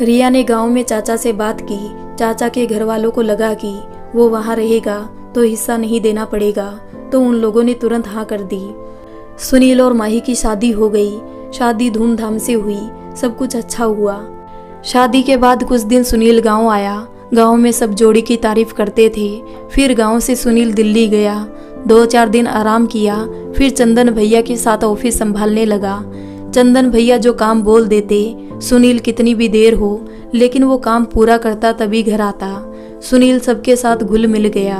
[SPEAKER 1] रिया ने गांव में चाचा से बात की। चाचा के घर वालों को लगा कि वो वहाँ रहेगा तो हिस्सा नहीं देना पड़ेगा, तो उन लोगों ने तुरंत हाँ कर दी। सुनील और माही की शादी हो गई। शादी धूमधाम से हुई, सब कुछ अच्छा हुआ। शादी के बाद कुछ दिन सुनील गांव आया। गांव में सब जोड़ी की तारीफ करते थे। फिर गांव से सुनील दिल्ली गया। 2-4 दिन आराम किया, फिर चंदन भैया के साथ ऑफिस संभालने लगा। चंदन भैया जो काम बोल देते, सुनील कितनी भी देर हो लेकिन वो काम पूरा करता तभी घर आता। सुनील सबके साथ घुल मिल गया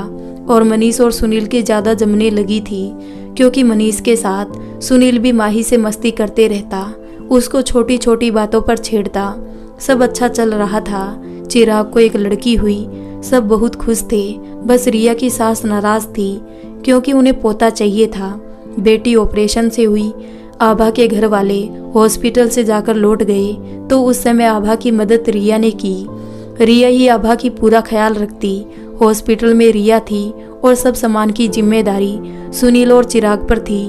[SPEAKER 1] और मनीष और सुनील की ज़्यादा जमने लगी थी, क्योंकि मनीष के साथ सुनील भी माही से मस्ती करते रहता, उसको छोटी छोटी बातों पर छेड़ता। सब अच्छा चल रहा था। चिराग को एक लड़की हुई, सब बहुत खुश थे। बस रिया की सास नाराज थी, क्योंकि उन्हें पोता चाहिए था। बेटी ऑपरेशन से हुई। आभा के घर वाले हॉस्पिटल से जाकर लौट गए तो उस समय आभा की मदद रिया ने की। रिया ही आभा की पूरा ख्याल रखती। हॉस्पिटल में रिया थी और सब सामान की जिम्मेदारी सुनील और चिराग पर थी।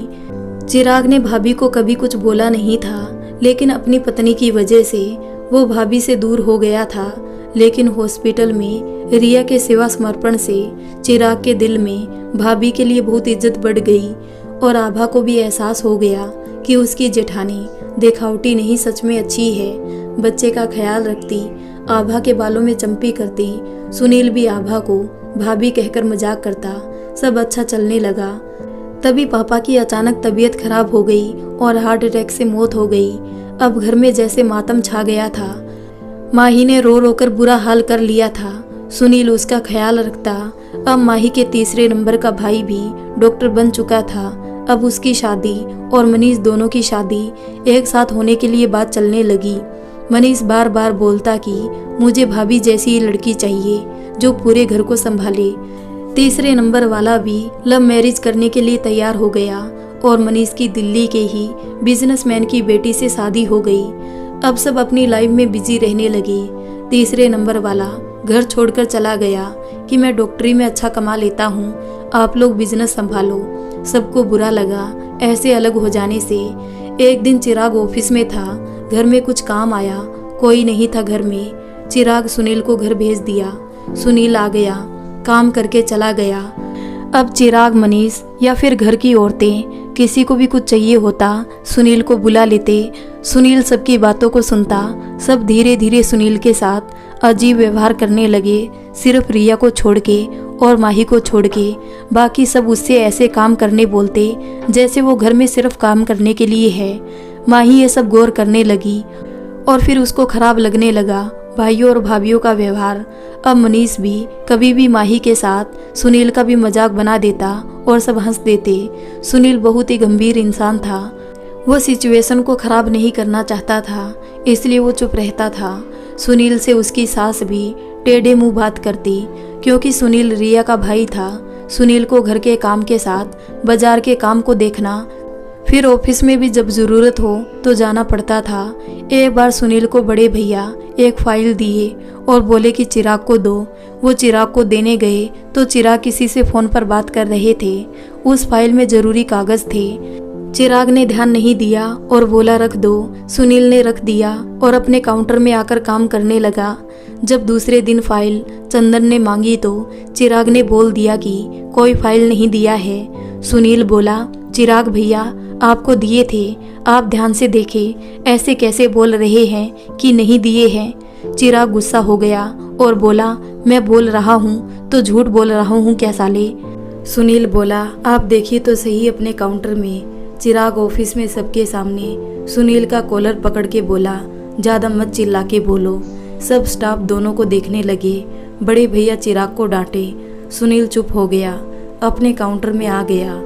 [SPEAKER 1] चिराग ने भाभी को कभी कुछ बोला नहीं था, लेकिन अपनी पत्नी की वजह से वो भाभी से दूर हो गया था। लेकिन हॉस्पिटल में रिया के सेवा समर्पण से चिराग के दिल में भाभी के लिए बहुत इज्जत बढ़ गई और आभा को भी एहसास हो गया कि उसकी जेठानी दिखावटी नहीं, सच में अच्छी है। बच्चे का ख्याल रखती, आभा के बालों में चंपी करती। सुनील भी आभा को भाभी कहकर मजाक करता। सब अच्छा चलने लगा। तभी पापा की अचानक तबीयत खराब हो गई और हार्ट अटैक से मौत हो गई। अब घर में जैसे मातम छा गया था। माही ने रो रो कर बुरा हाल कर लिया था। सुनील उसका ख्याल रखता। अब माही के तीसरे नंबर का भाई भी डॉक्टर बन चुका था। अब उसकी शादी और मनीष दोनों की शादी एक साथ होने के लिए बात चलने लगी। मनीष बार बार बोलता कि मुझे भाभी जैसी ही लड़की चाहिए जो पूरे घर को संभाले। तीसरे नंबर वाला भी लव मैरिज करने के लिए तैयार हो गया और मनीष की दिल्ली के ही बिजनेसमैन की बेटी से शादी हो गई। अब सब अपनी लाइफ में बिजी रहने लगे। तीसरे नंबर वाला घर छोड़कर चला गया कि मैं डॉक्टरी में अच्छा कमा लेता हूँ, आप लोग बिजनेस संभालो। सबको बुरा लगा ऐसे अलग हो जाने से। एक दिन चिराग ऑफिस में था, घर में कुछ काम आया, कोई नहीं था घर में। चिराग सुनील को घर भेज दिया। सुनील आ गया, काम करके चला गया। अब चिराग, मनीष या फिर घर की औरतें किसी को भी कुछ चाहिए होता सुनील को बुला लेते। सुनील सबकी बातों को सुनता। सब धीरे धीरे सुनील के साथ अजीब व्यवहार करने लगे, सिर्फ रिया को छोड़ के और माही को छोड़ के। बाकी सब उससे ऐसे काम करने बोलते जैसे वो घर में सिर्फ काम करने के लिए है। माही ये सब गौर करने लगी और फिर उसको खराब लगने लगा भाइयों और भाभीियों का व्यवहार। अब मनीष भी कभी भी माही के साथ सुनील का भी मजाक बना देता और सब हंस देते। सुनील बहुत ही गंभीर इंसान था। वो सिचुएशन को खराब नहीं करना चाहता था, इसलिए वो चुप रहता था। सुनील से उसकी सास भी टेढ़े मुंह बात करती, क्योंकि सुनील रिया का भाई था। सुनील को घर के काम के साथ बाजार के काम को देखना, फिर ऑफिस में भी जब जरूरत हो तो जाना पड़ता था। एक बार सुनील को बड़े भैया एक फाइल दिए और बोले कि चिराग को दो। वो चिराग को देने गए तो चिराग किसी से फोन पर बात कर रहे थे। उस फाइल में जरूरी कागज थे। चिराग ने ध्यान नहीं दिया और बोला रख दो। सुनील ने रख दिया और अपने काउंटर में आकर काम करने लगा। जब दूसरे दिन फाइल चंदन ने मांगी तो चिराग ने बोल दिया कि कोई फाइल नहीं दिया है। सुनील बोला, चिराग भैया आपको दिए थे, आप ध्यान से देखें, ऐसे कैसे बोल रहे हैं कि नहीं दिए हैं। चिराग गुस्सा हो गया और बोला, मैं बोल रहा हूँ तो झूठ बोल रहा हूँ क्या साले। सुनील बोला, आप देखिए तो सही अपने काउंटर में। चिराग ऑफिस में सबके सामने सुनील का कॉलर पकड़ के बोला, ज़्यादा मत चिल्ला के बोलो। सब स्टाफ दोनों को देखने लगे। बड़े भैया चिराग को डांटे। सुनील चुप हो गया, अपने काउंटर में आ गया।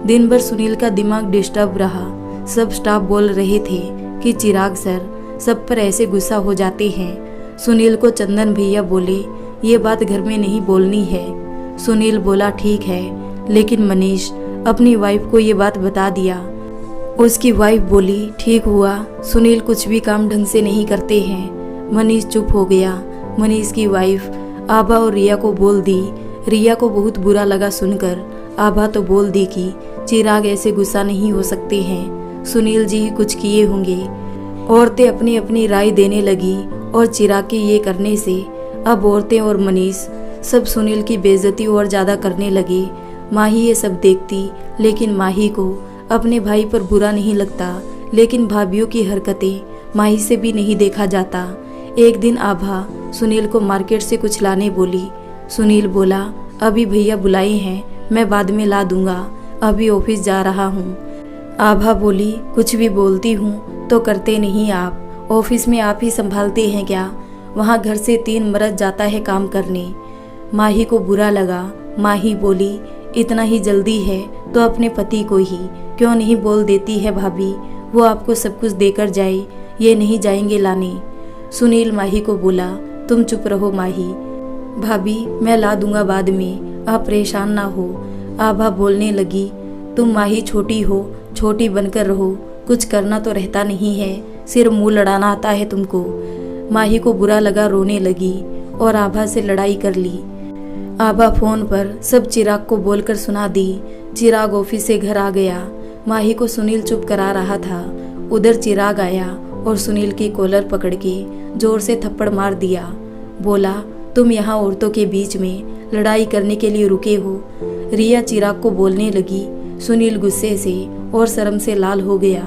[SPEAKER 1] दिन भर सुनील का दिमाग डिस्टर्ब रहा। सब स्टाफ बोल रहे थे कि चिराग सर सब पर ऐसे गुस्सा हो जाते हैं। सुनील को चंदन भैया बोले, ये बात घर में नहीं बोलनी है। सुनील बोला, ठीक है, लेकिन मनीष अपनी वाइफ को ये बात बता दिया। उसकी वाइफ बोली, ठीक हुआ, सुनील कुछ भी काम ढंग से नहीं करते हैं। मनीष चुप हो गया। मनीष की वाइफ आभा और रिया को बोल दी। रिया को बहुत बुरा लगा सुनकर। आभा तो बोल दी कि चिराग ऐसे गुस्सा नहीं हो सकते हैं, सुनील जी ही कुछ किए होंगे। औरतें अपनी अपनी राय देने लगी और चिराग के ये करने से अब औरतें और मनीष सब सुनील की बेइज्जती और ज़्यादा करने लगे। माही ये सब देखती, लेकिन माही को अपने भाई पर बुरा नहीं लगता, लेकिन भाभीियों की हरकतें माही से भी नहीं देखा जाता। एक दिन आभा सुनील को मार्केट से कुछ लाने बोली। सुनील बोला, अभी भैया बुलाए हैं, मैं बाद में ला दूंगा, अभी ऑफिस जा रहा हूँ। आभा बोली, कुछ भी बोलती हूँ तो करते नहीं आप? ऑफिस में आप ही संभालते हैं क्या? वहाँ घर से 3 मर्द जाता है काम करने। माही को बुरा लगा। माही बोली, इतना ही जल्दी है तो अपने पति को ही क्यों नहीं बोल देती है भाभी, वो आपको सब कुछ देकर जाए, ये नहीं जाएंगे लाने। सुनील माही को बोला, तुम चुप रहो माही, भाभी मैं ला दूंगा बाद में, आप परेशान ना हो। आभा बोलने लगी, तुम माही छोटी हो, छोटी बनकर रहो, कुछ करना तो रहता नहीं है, सिर्फ मुंह लड़ाना आता है तुमको। माही को बुरा लगा, रोने लगी और आभा से लड़ाई कर ली। आभा फोन पर सब चिराग को बोलकर सुना दी। चिराग ऑफिस से घर आ गया। माही को सुनील चुप करा रहा था। उधर चिराग आया और सुनील की कॉलर पकड़ के जोर से थप्पड़ मार दिया। बोला, तुम यहाँ औरतों के बीच में लड़ाई करने के लिए रुके हो। रिया चिराग को बोलने लगी। सुनील गुस्से से और शर्म से लाल हो गया।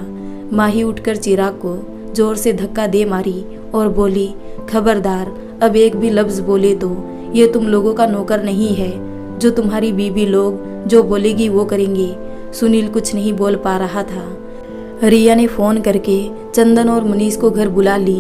[SPEAKER 1] माही उठकर चिराग को जोर से धक्का दे मारी और बोली, खबरदार, अब एक भी लफ्ज बोले तो ये तुम लोगों का नौकर नहीं है, जो तुम्हारी बीबी लोग जो बोलेगी वो करेंगे। सुनील कुछ नहीं बोल पा रहा था। रिया ने फोन करके चंदन और मनीष को घर बुला ली।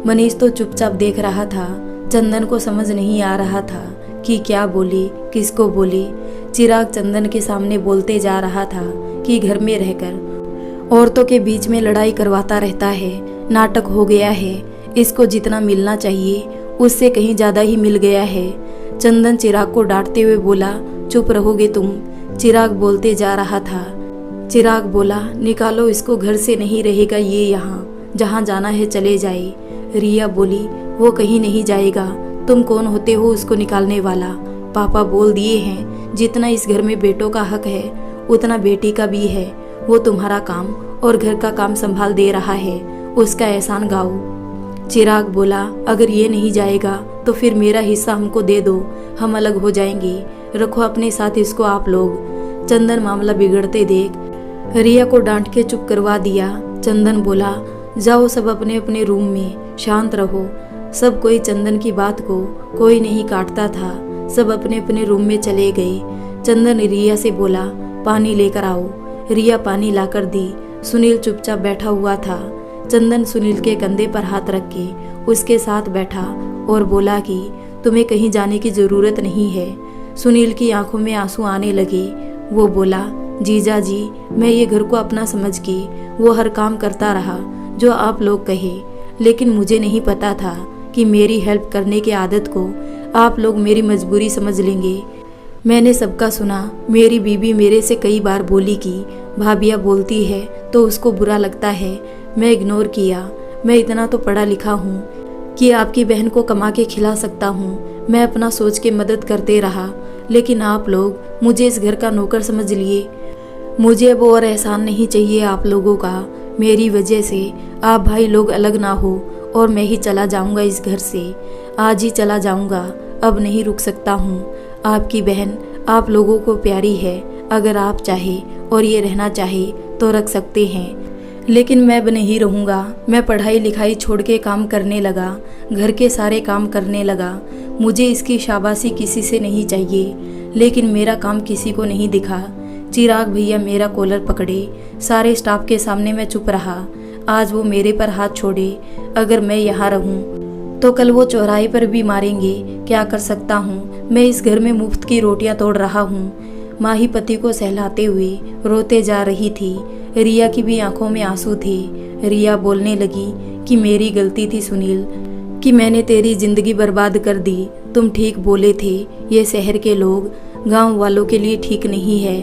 [SPEAKER 1] मनीष तो चुपचाप देख रहा था। चंदन को समझ नहीं आ रहा था कि क्या बोले, किसको बोले। चिराग चंदन के सामने बोलते जा रहा था कि घर में रहकर औरतों के बीच में लड़ाई करवाता रहता है, नाटक हो गया है, इसको जितना मिलना चाहिए उससे कहीं ज्यादा ही मिल गया है। चंदन चिराग को डांटते हुए बोला, चुप रहोगे तुम? चिराग बोलते जा रहा था। चिराग बोला, निकालो इसको घर से, नहीं रहेगा ये यहाँ, जहाँ जाना है चले जाए। रिया बोली, वो कहीं नहीं जाएगा, तुम कौन होते हो उसको निकालने वाला? पापा बोल दिए हैं, जितना इस घर में बेटों का हक है उतना बेटी का भी है। वो तुम्हारा काम और घर का काम संभाल दे रहा है, उसका एहसान गाओ। चिराग बोला, अगर ये नहीं जाएगा तो फिर मेरा हिस्सा हमको दे दो, हम अलग हो जाएंगे, रखो अपने साथ इसको आप लोग। चंदन मामला बिगड़ते देख रिया को डांट के चुप करवा दिया। चंदन बोला, जाओ सब अपने अपने रूम में, शांत रहो। सब कोई चंदन की बात को कोई नहीं काटता था। सब अपने अपने रूम में चले गए। चंदन रिया से बोला, पानी लेकर आओ। रिया पानी लाकर दी। सुनील चुपचाप बैठा हुआ था। चंदन सुनील के कंधे पर हाथ रख के उसके साथ बैठा और बोला कि तुम्हें कहीं जाने की जरूरत नहीं है। सुनील की आंखों में आंसू आने लगे। वो बोला, जीजा जी, मैं ये घर को अपना समझ के वो हर काम करता रहा जो आप लोग कहे, लेकिन मुझे नहीं पता था कि मेरी हेल्प करने की आदत को आप लोग मेरी मजबूरी समझ लेंगे। मैंने सबका सुना। मेरी बीबी मेरे से कई बार बोली कि भाभिया बोलती है तो उसको बुरा लगता है। मैं इग्नोर किया। मैं इतना तो पढ़ा लिखा हूँ कि आपकी बहन को कमा के खिला सकता हूँ। मैं अपना सोच के मदद करते रहा, लेकिन आप लोग मुझे इस घर का नौकर समझ लिए। मुझे अब और एहसान नहीं चाहिए आप लोगों का। मेरी वजह से आप भाई लोग अलग ना हो और मैं ही चला जाऊंगा इस घर से। आज ही चला जाऊंगा, अब नहीं रुक सकता हूँ। आपकी बहन आप लोगों को प्यारी है, अगर आप चाहे और ये रहना चाहे तो रख सकते हैं, लेकिन मैं अब नहीं रहूँगा। मैं पढ़ाई लिखाई छोड़ के काम करने लगा, घर के सारे काम करने लगा। मुझे इसकी शाबाशी किसी से नहीं चाहिए, लेकिन मेरा काम किसी को नहीं दिखा। चिराग भैया मेरा कॉलर पकड़े। सारे स्टाफ के सामने मैं चुप रहा। आज वो मेरे पर हाथ छोड़े। अगर मैं यहाँ रहूँ तो कल वो चौराहे पर भी मारेंगे। क्या कर सकता हूँ? मैं इस घर में मुफ्त की रोटियां तोड़ रहा हूँ। माही पति को सहलाते हुए रोते जा रही थी। रिया की भी आंखों में आंसू थे। रिया बोलने लगी कि मेरी गलती थी सुनील, कि मैंने तेरी जिंदगी बर्बाद कर दी। तुम ठीक बोले थे, ये शहर के लोग गांव वालों के लिए ठीक नहीं है।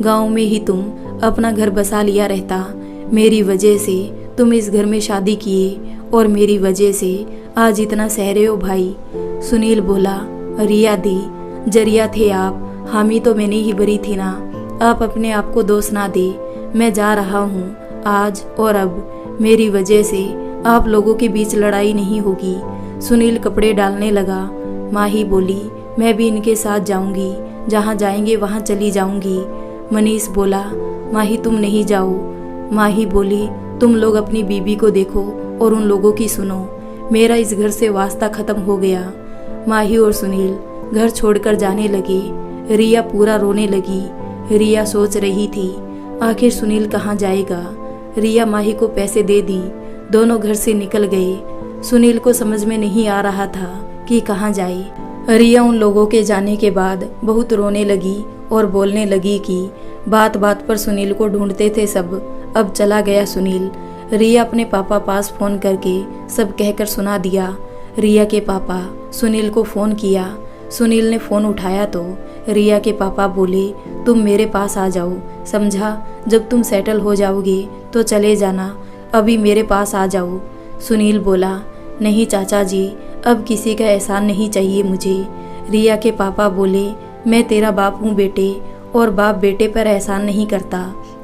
[SPEAKER 1] गांव में ही तुम अपना घर बसा लिया रहता। मेरी वजह से तुम इस घर में शादी किए और मेरी वजह से आज इतना सह रहे हो भाई। सुनील बोला, रिया दी, जरिया थे आप, हामी तो मैंने ही भरी थी ना। आप अपने आप को दोष ना दे। मैं जा रहा हूँ आज और अब। मेरी वजह से आप लोगों के बीच लड़ाई नहीं होगी। सुनील कपड़े डालने लगा। माही बोली, मैं भी इनके साथ जाऊंगी, जहाँ जाएंगे वहाँ चली जाऊंगी। मनीष बोला, माही तुम नहीं जाओ। माही बोली, तुम लोग अपनी बीबी को देखो और उन लोगों की सुनो। मेरा इस घर से वास्ता खत्म हो गया। माही और सुनील घर छोड़कर जाने लगे। रिया पूरा रोने लगी। रिया सोच रही थी, आखिर सुनील कहाँ जाएगा। रिया माही को पैसे दे दी। दोनों घर से निकल गए। सुनील को समझ में नहीं आ रहा था कि कहाँ जाए। रिया उन लोगों के जाने के बाद बहुत रोने लगी और बोलने लगी कि बात बात पर सुनील को ढूंढते थे सब, अब चला गया सुनील। रिया अपने पापा पास फ़ोन करके सब कहकर सुना दिया। रिया के पापा सुनील को फ़ोन किया। सुनील ने फ़ोन उठाया तो रिया के पापा बोले, तुम मेरे पास आ जाओ, समझा, जब तुम सेटल हो जाओगे तो चले जाना, अभी मेरे पास आ जाओ। सुनील बोला, नहीं चाचा जी, अब किसी का एहसान नहीं चाहिए मुझे। रिया के पापा बोले, मैं तेरा बाप हूँ बेटे, और बाप बेटे पर एहसान नहीं करता,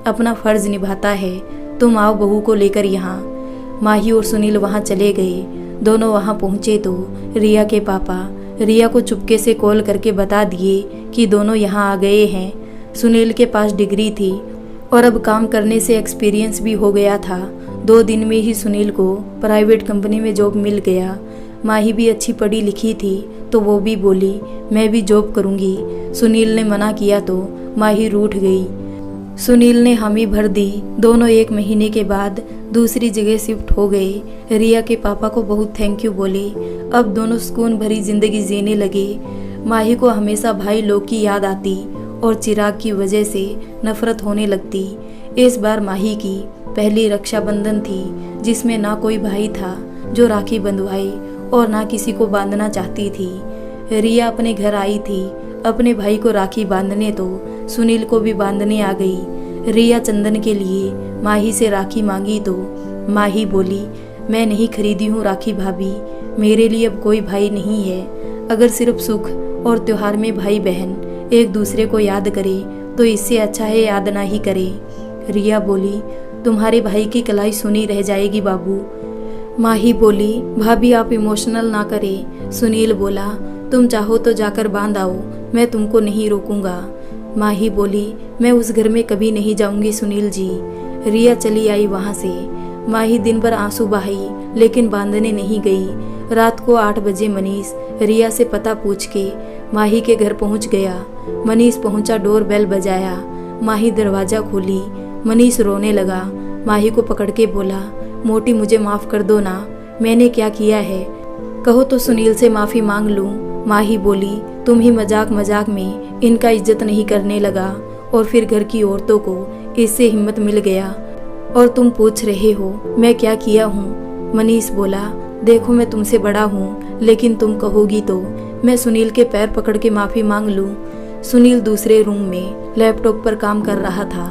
[SPEAKER 1] अपना फ़र्ज़ निभाता है। तुम आओ बहू को लेकर यहाँ। माही और सुनील वहाँ चले गए। दोनों वहाँ पहुँचे तो रिया के पापा रिया को चुपके से कॉल करके बता दिए कि दोनों यहाँ आ गए हैं। सुनील के पास डिग्री थी और अब काम करने से एक्सपीरियंस भी हो गया था। 2 दिन में ही सुनील को प्राइवेट कंपनी में जॉब मिल गया। माही भी अच्छी पढ़ी लिखी थी तो वो भी बोली, मैं भी जॉब करूँगी। सुनील ने मना किया तो माही रूठ गई। सुनील ने हामी भर दी। दोनों 1 महीने के बाद दूसरी जगह शिफ्ट हो गए। रिया के पापा को बहुत थैंक यू बोले। अब दोनों सुकून भरी जिंदगी जीने लगे। माही को हमेशा भाई लोग की याद आती और चिराग की वजह से नफरत होने लगती। इस बार माही की पहली रक्षाबंधन थी जिसमें ना कोई भाई था जो राखी बंधवाए और ना किसी को बांधना चाहती थी। रिया अपने घर आई थी अपने भाई को राखी बांधने तो सुनील को भी बांधने आ गई। रिया चंदन के लिए माही से राखी मांगी तो माही बोली, मैं नहीं खरीदी हूँ राखी भाभी, मेरे लिए अब कोई भाई नहीं है। अगर सिर्फ सुख और त्योहार में भाई बहन एक दूसरे को याद करे तो इससे अच्छा है याद ना ही करे। रिया बोली, तुम्हारे भाई की कलाई सुनी रह जाएगी बाबू। माही बोली, भाभी आप इमोशनल ना करे। सुनील बोला, तुम चाहो तो जाकर बांध आओ, मैं तुमको नहीं रोकूंगा। माही बोली, मैं उस घर में कभी नहीं जाऊंगी सुनील जी। रिया चली आई वहां से। माही दिन भर आंसू बहाई लेकिन बांधने नहीं गई। रात को 8 बजे मनीष रिया से पता पूछ के माही के घर पहुंच गया। मनीष पहुंचा, डोर बेल बजाया। माही दरवाजा खोली। मनीष रोने लगा। माही को पकड़ के बोला, मोटी मुझे माफ कर दो ना, मैंने क्या किया है, कहो तो सुनील से माफी मांग लूं। माही बोली, तुम ही मजाक मजाक में इनका इज्जत नहीं करने लगा और फिर घर की औरतों को इससे हिम्मत मिल गया और तुम पूछ रहे हो मैं क्या किया हूँ। मनीष बोला, देखो मैं तुमसे बड़ा हूँ लेकिन तुम कहोगी तो मैं सुनील के पैर पकड़ के माफी मांग लूँ। सुनील दूसरे रूम में लैपटॉप पर काम कर रहा था।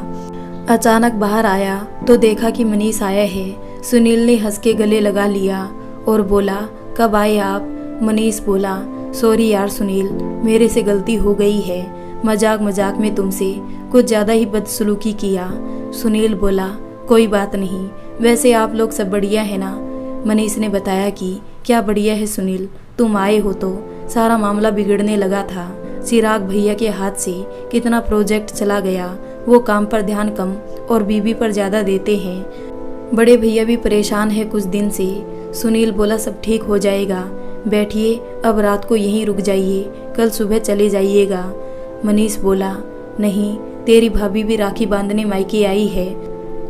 [SPEAKER 1] अचानक बाहर आया तो देखा कि मनीष आया है। सुनील ने हंस के गले लगा लिया और बोला, कब आए आप। मनीष बोला, सॉरी यार सुनील, मेरे से गलती हो गई है, मजाक मजाक में तुमसे कुछ ज़्यादा ही बदसलूकी किया। सुनील बोला, कोई बात नहीं, वैसे आप लोग सब बढ़िया है ना। मनीष ने बताया कि क्या बढ़िया है सुनील, तुम आए हो तो सारा मामला बिगड़ने लगा था। चिराग भैया के हाथ से कितना प्रोजेक्ट चला गया, वो काम पर ध्यान कम और बीवी पर ज़्यादा देते हैं। बड़े भैया भी परेशान है कुछ दिन से। सुनील बोला, सब ठीक हो जाएगा, बैठिए, अब रात को यहीं रुक जाइए, कल सुबह चले जाइएगा। मनीष बोला, नहीं, तेरी भाभी भी राखी बांधने मायके आई है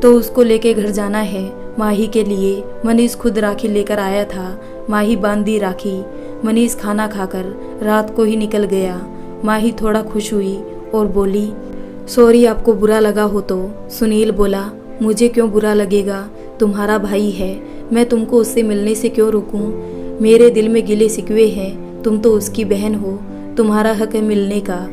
[SPEAKER 1] तो उसको लेके घर जाना है। माही के लिए मनीष खुद राखी लेकर आया था। माही बांध दी राखी। मनीष खाना खाकर रात को ही निकल गया। माही थोड़ा खुश हुई और बोली, सॉरी आपको बुरा लगा हो तो। सुनील बोला, मुझे क्यों बुरा लगेगा, तुम्हारा भाई है, मैं तुमको उससे मिलने से क्यों रोकूं। मेरे दिल में गिले शिकवे हैं, तुम तो उसकी बहन हो, तुम्हारा हक है मिलने का।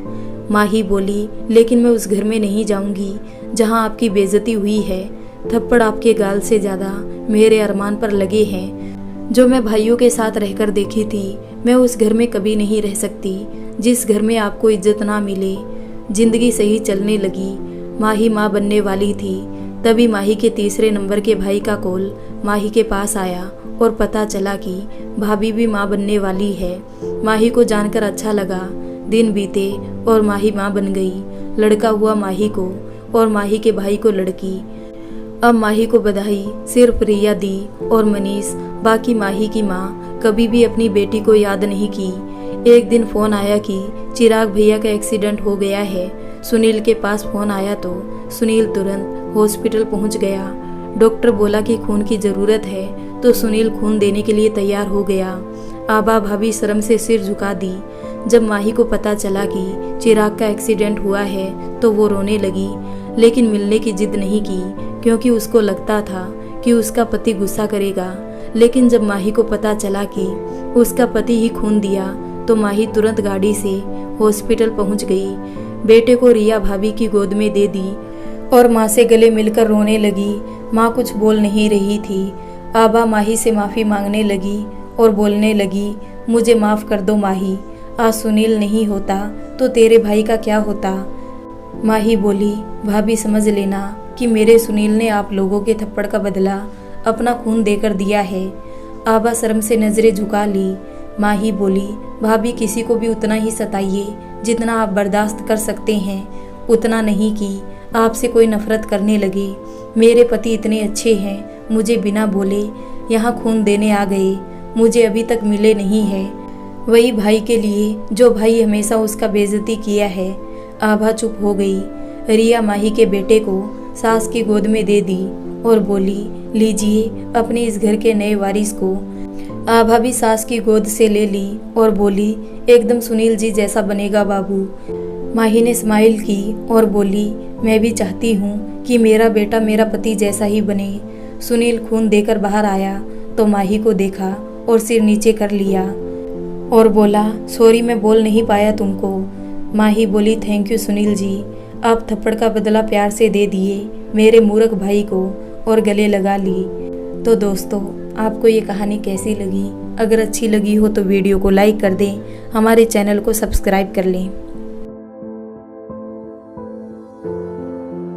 [SPEAKER 1] माही बोली, लेकिन मैं उस घर में नहीं जाऊंगी जहां आपकी बेइज्जती हुई है। थप्पड़ आपके गाल से ज़्यादा मेरे अरमान पर लगे हैं। जो मैं भाइयों के साथ रहकर देखी थी, मैं उस घर में कभी नहीं रह सकती जिस घर में आपको इज्जत ना मिले। जिंदगी सही चलने लगी। माही माँ बनने वाली थी। तभी माही के तीसरे नंबर के भाई का कॉल माही के पास आया और पता चला कि भाभी भी माँ बनने वाली है। माही को जानकर अच्छा लगा। दिन बीते और माही माँ बन गई। लड़का हुआ माही को और माही के भाई को लड़की। अब माही को बधाई सिर्फ रिया दी और मनीष, बाकी माही की माँ कभी भी अपनी बेटी को याद नहीं की। एक दिन फोन आया कि चिराग भैया का एक्सीडेंट हो गया है। सुनील के पास फोन आया तो सुनील तुरंत हॉस्पिटल पहुंच गया। डॉक्टर बोला कि खून की ज़रूरत है तो सुनील खून देने के लिए तैयार हो गया। आबा भाभी शर्म से सिर झुका दी। जब माही को पता चला कि चिराग का एक्सीडेंट हुआ है तो वो रोने लगी, लेकिन मिलने की जिद नहीं की क्योंकि उसको लगता था कि उसका पति गुस्सा करेगा। लेकिन जब माही को पता चला कि उसका पति ही खून दिया तो माही तुरंत गाड़ी से हॉस्पिटल पहुंच गई। बेटे को रिया भाभी की गोद में दे दी और माँ से गले मिलकर रोने लगी। माँ कुछ बोल नहीं रही थी। आबा माही से माफ़ी मांगने लगी और बोलने लगी, मुझे माफ़ कर दो माही, आज सुनील नहीं होता तो तेरे भाई का क्या होता। माही बोली, भाभी समझ लेना कि मेरे सुनील ने आप लोगों के थप्पड़ का बदला अपना खून देकर दिया है। आबा शर्म से नज़रें झुका ली। माही बोली, भाभी किसी को भी उतना ही सताइए जितना आप बर्दाश्त कर सकते हैं, उतना नहीं कि आपसे कोई नफरत करने लगे। मेरे पति इतने अच्छे हैं, मुझे बिना बोले यहाँ खून देने आ गए, मुझे अभी तक मिले नहीं है, वही भाई के लिए जो भाई हमेशा उसका बेइज्जती किया है। आभा चुप हो गई। रिया माही के बेटे को सास की गोद में दे दी और बोली, लीजिए अपने इस घर के नए वारिस को। आभा भी सास की गोद से ले ली और बोली, एकदम सुनील जी जैसा बनेगा बाबू। माही ने स्माइल की और बोली, मैं भी चाहती हूँ कि मेरा बेटा मेरा पति जैसा ही बने। सुनील खून देकर बाहर आया तो माही को देखा और सिर नीचे कर लिया और बोला, सॉरी मैं बोल नहीं पाया तुमको। माही बोली, थैंक यू सुनील जी, आप थप्पड़ का बदला प्यार से दे दिए मेरे मूर्ख भाई को और गले लगा ली। तो दोस्तों, आपको ये कहानी कैसी लगी? अगर अच्छी लगी हो तो वीडियो को लाइक कर दें, हमारे चैनल को सब्सक्राइब कर लें।